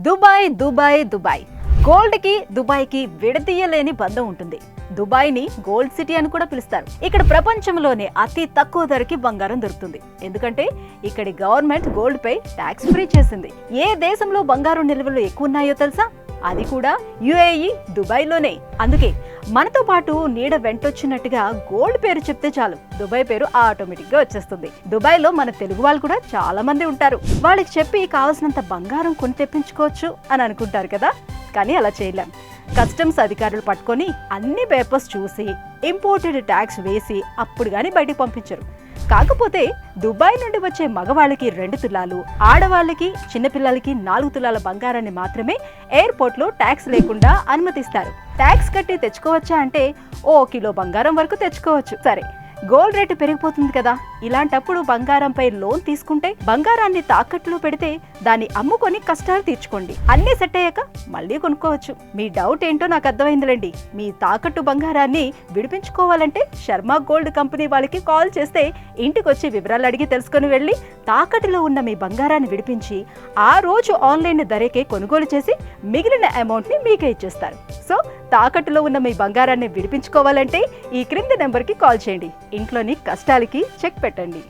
Dubai Dubai Dubai gold కి Dubai కి విడదీయలేని బంధం ఉంటుంది. దుబాయ్ ని గోల్డ్ సిటీ అని కూడా పిలుస్తారు. ఇక్కడ ప్రపంచంలోనే అతి తక్కువ ధరకి బంగారం దొరుకుతుంది. ఎందుకంటే ఇక్కడి గవర్నమెంట్ గోల్డ్ పై ట్యాక్స్ ఫ్రీ చేసింది. ఏ దేశంలో బంగారం నిల్వలు ఎక్కువ ఉన్నాయో తెలుసా? అది కూడా యుఏఈ దుబాయ్ లోనే. అందుకే మనతో పాటు నీడ వెంటొచ్చినట్టుగా గోల్డ్ పేరు చెప్తే చాలు దుబాయ్ పేరు ఆటోమేటిక్ గా వచ్చేస్తుంది. దుబాయ్ లో మన తెలుగు వాళ్ళు కూడా చాలా మంది ఉంటారు. వాళ్ళకి చెప్పి కావాల్సినంత బంగారం కొని తెప్పించుకోవచ్చు అని అనుకుంటారు కదా, కానీ అలా చేయలేం. కస్టమ్స్ అధికారులు పట్టుకొని అన్ని పేపర్స్ చూసి ఇంపోర్టెడ్ ట్యాక్స్ వేసి అప్పుడు గానీ బయటికి పంపించరు. కాకపోతే దుబాయ్ నుండి వచ్చే మగవాళ్ళకి 2 తులాలు, ఆడవాళ్ళకి చిన్నపిల్లలకి 4 తులాల బంగారాన్ని మాత్రమే ఎయిర్పోర్ట్ లో ట్యాక్స్ లేకుండా అనుమతిస్తారు. ట్యాక్స్ కట్టి తెచ్చుకోవచ్చా అంటే ఓ కిలో బంగారం వరకు తెచ్చుకోవచ్చు. సరే, గోల్డ్ రేటు పెరిగిపోతుంది కదా, ఇలాంటప్పుడు బంగారంపై లోన్ తీసుకుంటే బంగారాన్ని తాకట్టులో పెడితే దాన్ని అమ్ముకొని కష్టాలు తీర్చుకోండి. అన్నీ సెట్ అయ్యాక మళ్ళీ కొనుక్కోవచ్చు. మీ డౌట్ ఏంటో నాకు అర్థమైందిలేండి. మీ తాకట్టు బంగారాన్ని విడిపించుకోవాలంటే శర్మ గోల్డ్ కంపెనీ వాళ్ళకి కాల్ చేస్తే ఇంటికి వచ్చి వివరాలు అడిగి తెలుసుకొని వెళ్ళి తాకట్టులో ఉన్న మీ బంగారాన్ని విడిపించి ఆ రోజు ఆన్లైన్ ధరకే కొనుగోలు చేసి మిగిలిన అమౌంట్ ని మీకే ఇచ్చేస్తారు. సో తాకట్టులో ఉన్న మీ బంగారాన్ని విడిపించుకోవాలంటే ఈ క్రింది నెంబర్కి కాల్ చేయండి. ఇంట్లోని కష్టాలకి చెక్ పెట్టండి.